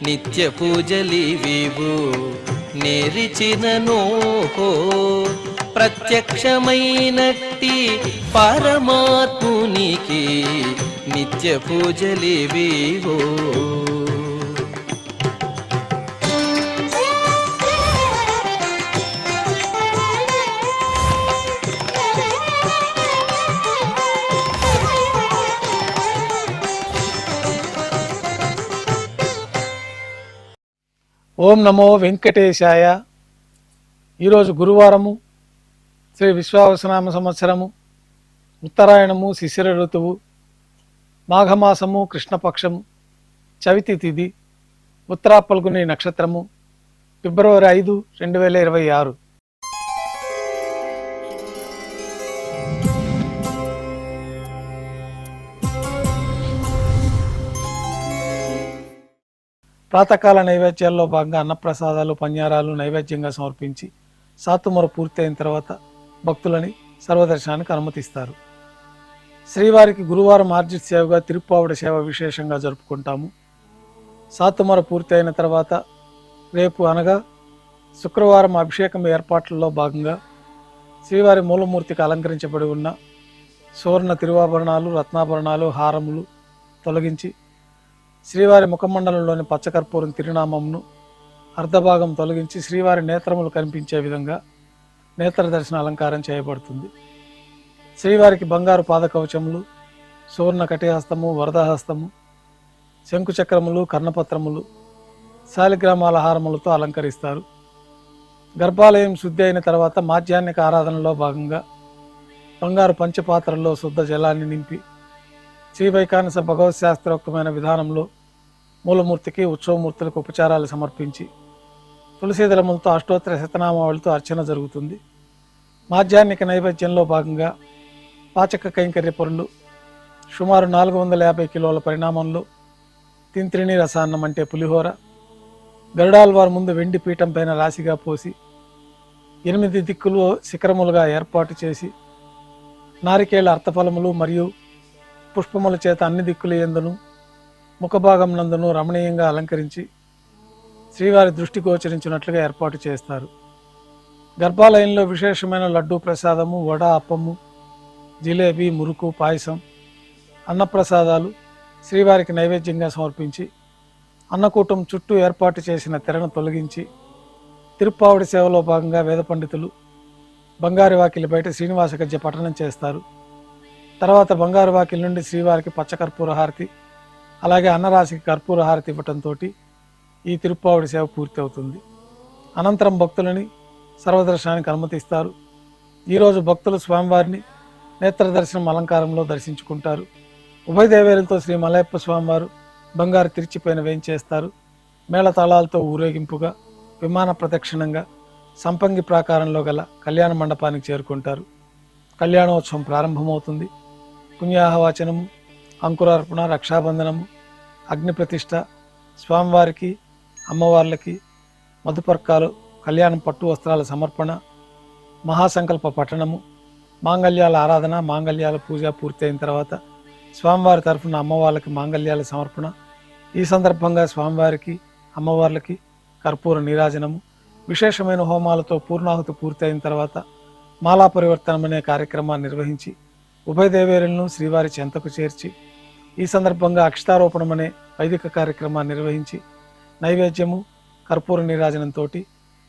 నిత్య పూజలివివు నేరిచినను ప్రత్యక్షమైనట్టి పరమాత్మునికి నిత్య పూజలివివో. ఓం నమో వెంకటేశాయ. ఈరోజు గురువారము, శ్రీ విశ్వావసనామ సంవత్సరము, ఉత్తరాయణము, శిశిర ఋతువు, మాఘమాసము, కృష్ణపక్షము, చవితి తిథి, ఉత్తరాపల్గుని నక్షత్రము, ఫిబ్రవరి 5, 2026. ప్రాతకాల నైవేద్యాల్లో భాగంగా అన్నప్రసాదాలు, పన్యారాలు నైవేద్యంగా సమర్పించి సాతుమర పూర్తి అయిన తర్వాత భక్తులని సర్వదర్శనానికి అనుమతిస్తారు. శ్రీవారికి గురువారం ఆర్జిత సేవగా తిరుప్పావడ సేవ విశేషంగా జరుపుకుంటాము. సాతుమర పూర్తి అయిన తర్వాత రేపు అనగా శుక్రవారం అభిషేకం ఏర్పాట్లలో భాగంగా శ్రీవారి మూలమూర్తికి అలంకరించబడి ఉన్న సువర్ణ తిరువాభరణాలు, రత్నాభరణాలు, హారములు తొలగించి శ్రీవారి ముఖమండలంలోని పచ్చకర్పూరం తిరునామంను అర్ధభాగం తొలగించి శ్రీవారి నేత్రములు కనిపించే విధంగా నేత్ర దర్శన అలంకారం చేయబడుతుంది. శ్రీవారికి బంగారు పాదకవచములు, సువర్ణ కటిహస్తము, వరదహస్తము, శంకుచక్రములు, కర్ణపత్రములు, శాలిగ్రామాల హారములతో అలంకరిస్తారు. గర్భాలయం శుద్ధి అయిన తర్వాత మాధ్యాహ్నిక ఆరాధనలో భాగంగా బంగారు పంచపాత్రల్లో శుద్ధ జలాన్ని నింపి శ్రీవైకానస భగవత్ శాస్త్రోక్తమైన విధానంలో మూలమూర్తికి, ఉత్సవమూర్తులకు ఉపచారాలు సమర్పించి తులసీదళములతో అష్టోత్తర శతనామావళితో అర్చన జరుగుతుంది. మాధ్యాహ్నిక నైవేద్యంలో భాగంగా పాచక కైంకర్య పొరులు సుమారు 450 కిలోల పరిణామంలో తింత్రిణి రసాన్నం అంటే పులిహోర గరుడాల్వార్ ముందు వెండి పీఠం పైన రాశిగా పోసి 8 దిక్కులు శిఖరములుగా ఏర్పాటు చేసి నారికేళ అర్థఫలములు మరియు పుష్పముల చేత అన్ని దిక్కుల యందును ముఖభాగం నందును రమణీయంగా అలంకరించి శ్రీవారి దృష్టి గోచరించినట్లుగా ఏర్పాటు చేస్తారు. గర్భాలయంలో విశేషమైన లడ్డూ ప్రసాదము, వడ, అప్పము, జిలేబీ, మురుకు, పాయసం, అన్నప్రసాదాలు శ్రీవారికి నైవేద్యంగా సమర్పించి అన్నకూటం చుట్టూ ఏర్పాటు చేసిన తెరను తొలగించి తిరుప్పావడి సేవలో భాగంగా వేద పండితులు బంగారు వాకిలి బయట శ్రీనివాస గద్య పఠనం చేస్తారు. తర్వాత బంగారు వాకిలి నుండి శ్రీవారికి పచ్చకర్పూర హారతి, అలాగే అన్నరాశికి కర్పూర హారతి ఇవ్వటంతో ఈ తిరుప్పావడి సేవ పూర్తి అవుతుంది. అనంతరం భక్తులని సర్వదర్శనానికి అనుమతిస్తారు. ఈరోజు భక్తులు స్వామివారిని నేత్ర దర్శనం అలంకారంలో దర్శించుకుంటారు. ఉభయ దేవేరులతో శ్రీ మలయప్ప స్వామివారు బంగారు తిరిచిపైన వేయించేస్తారు. మేళతాళాలతో ఊరేగింపుగా విమాన ప్రదక్షిణంగా సంపంగి ప్రాకారంలో గల కళ్యాణ మండపానికి చేరుకుంటారు. కళ్యాణోత్సవం ప్రారంభమవుతుంది. పుణ్యాహవాచనము, అంకురార్పణ, రక్షాబంధనము, అగ్ని ప్రతిష్ట, స్వామివారికి, అమ్మవార్లకి మధుపర్కాలు, కళ్యాణం పట్టు వస్త్రాల సమర్పణ, మహాసంకల్ప పఠనము, మాంగళ్యాల ఆరాధన, మాంగళ్యాల పూజ పూర్తయిన తర్వాత స్వామివారి తరఫున అమ్మవార్లకి మాంగళ్యాల సమర్పణ. ఈ సందర్భంగా స్వామివారికి, అమ్మవార్లకి కర్పూర నీరాజనము, విశేషమైన హోమాలతో పూర్ణాహుతి పూర్తయిన తర్వాత మాలా పరివర్తనం అనే కార్యక్రమాన్ని నిర్వహించి ఉభయ దేవేరులను శ్రీవారి చెంతకు చేర్చి ఈ సందర్భంగా అక్షతారోపణం అనే వైదిక కార్యక్రమాన్ని నిర్వహించి నైవేద్యము, కర్పూర నీరాజనంతో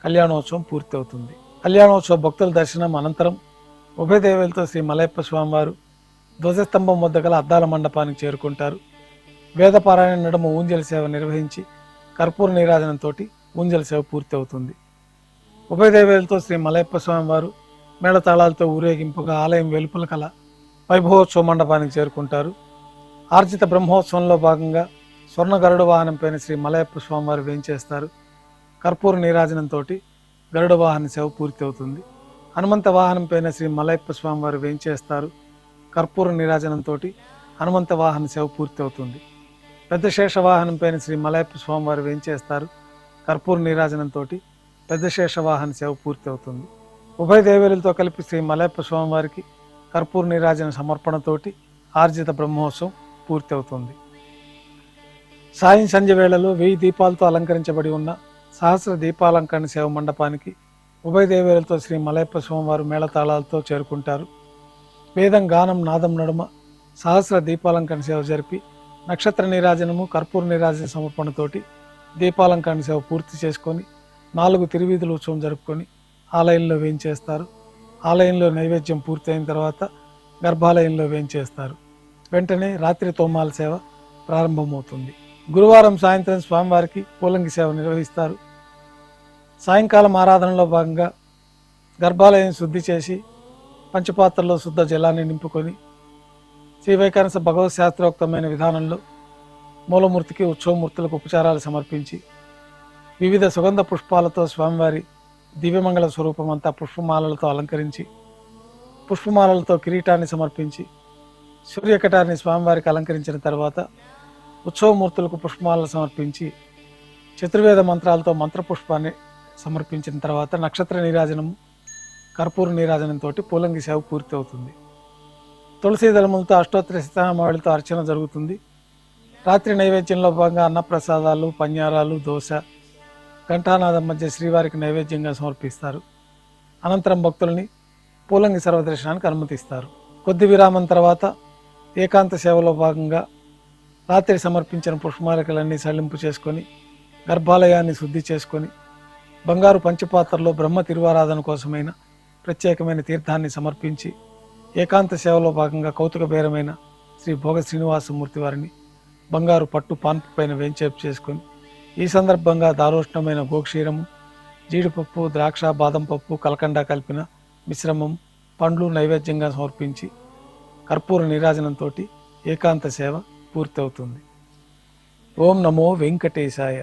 కళ్యాణోత్సవం పూర్తి అవుతుంది. కళ్యాణోత్సవ భక్తుల దర్శనం అనంతరం ఉభయ దేవేలతో శ్రీ మలయప్ప స్వామివారు ధ్వజస్తంభం వద్ద గల అద్దాల మండపానికి చేరుకుంటారు. వేదపారాయణ నడుమ ఊంజల సేవ నిర్వహించి కర్పూర నీరాజనంతో ఊంజల సేవ పూర్తి అవుతుంది. ఉభయ దేవేలతో శ్రీ మలయప్ప స్వామివారు మేళతాళాలతో ఊరేగింపుగా ఆలయం వెలుపల కల వైభవోత్సవ మండపానికి చేరుకుంటారు. ఆర్జిత బ్రహ్మోత్సవంలో భాగంగా స్వర్ణ గరుడ వాహనం పైన శ్రీ మలయప్ప స్వామివారు వేయించేస్తారు. కర్పూర నీరాజనంతో గరుడ వాహన సేవ పూర్తి అవుతుంది. హనుమంత వాహనం పైన శ్రీ మలయప్ప స్వామివారు వేయించేస్తారు. కర్పూర నీరాజనంతో హనుమంత వాహన సేవ పూర్తి అవుతుంది. పెద్ద శేష వాహనం పైన శ్రీ మలయప్ప స్వామివారు వేయించేస్తారు. కర్పూర నీరాజనంతో పెద్ద శేష వాహన సేవ పూర్తి అవుతుంది. ఉభయ దేవేరులతో కలిపి శ్రీ మలయప్ప స్వామివారికి కర్పూర నీరాజన సమర్పణతోటి ఆర్జిత బ్రహ్మోత్సవం పూర్తి అవుతుంది. సాయం సంధ్య వేళలో 1000 దీపాలతో అలంకరించబడి ఉన్న సహస్ర దీపాలంకరణ సేవ మండపానికి ఉభయ దేవేలతో శ్రీ మలయప్ప స్వామివారు మేళతాళాలతో చేరుకుంటారు. వేదం గానం నాదం నడుమ సహస్ర దీపాలంకరణ సేవ జరిపి నక్షత్ర నీరాజనము కర్పూర నీరాజన సమర్పణతోటి దీపాలంకరణ సేవ పూర్తి చేసుకొని 4 తిరువీధుల ఉత్సవం జరుపుకొని ఆలయంలో వేయించేస్తారు. ఆలయంలో నైవేద్యం పూర్తయిన తర్వాత గర్భాలయంలో వేయించేస్తారు. వెంటనే రాత్రి తోమాల సేవ ప్రారంభమవుతుంది. గురువారం సాయంత్రం స్వామివారికి పూలంగి సేవ నిర్వహిస్తారు. సాయంకాలం ఆరాధనలో భాగంగా గర్భాలయం శుద్ధి చేసి పంచపాత్రలో శుద్ధ జలాన్ని నింపుకొని శ్రీ వైఖానస భగవత్ శాస్త్రోక్తమైన విధానంలో మూలమూర్తికి ఉత్సవమూర్తులకు ఉపచారాలు సమర్పించి వివిధ సుగంధ పుష్పాలతో స్వామివారి దివ్యమంగళ స్వరూపం అంతా పుష్పమాలలతో అలంకరించి పుష్పమాలలతో కిరీటాన్ని సమర్పించి సూర్యకటాన్ని స్వామివారికి అలంకరించిన తర్వాత ఉత్సవమూర్తులకు పుష్పమాలలు సమర్పించి చతుర్వేద మంత్రాలతో మంత్రపుష్పాన్ని సమర్పించిన తర్వాత నక్షత్ర నీరాజనము కర్పూర నీరాజనంతో పూలంగి సేవ పూర్తి అవుతుంది. తులసీ దళములతో అష్టోత్తర శతనామావళితో అర్చన జరుగుతుంది. రాత్రి నైవేద్యంలో భాగంగా అన్నప్రసాదాలు, పన్యారాలు, దోశ, ఘంటానాదం మధ్య శ్రీవారికి నైవేద్యంగా సమర్పిస్తారు. అనంతరం భక్తులని పూలంగి సర్వదర్శనానికి అనుమతిస్తారు. కొద్ది విరామం తర్వాత ఏకాంత సేవలో భాగంగా రాత్రి సమర్పించిన పుష్పమాలికలన్నీ సళ్లింపు చేసుకొని గర్భాలయాన్ని శుద్ధి చేసుకొని బంగారు పంచపాత్రలో బ్రహ్మ తిరువారాధన కోసమైన ప్రత్యేకమైన తీర్థాన్ని సమర్పించి ఏకాంత సేవలో భాగంగా కౌతుక బేరమైన శ్రీ భోగ శ్రీనివాసమూర్తి వారిని బంగారు పట్టు పాన్పు పైన వేంచేపు చేసుకొని ఈ సందర్భంగా దారోష్ణమైన గోక్షీరము, జీడిపప్పు, ద్రాక్ష, బాదం పప్పు, కలకండ కలిపిన మిశ్రమం, పండ్లు నైవేద్యంగా సమర్పించి కర్పూర నీరాజనంతో ఏకాంత సేవ పూర్తి అవుతుంది. ఓం నమో వెంకటేశాయ.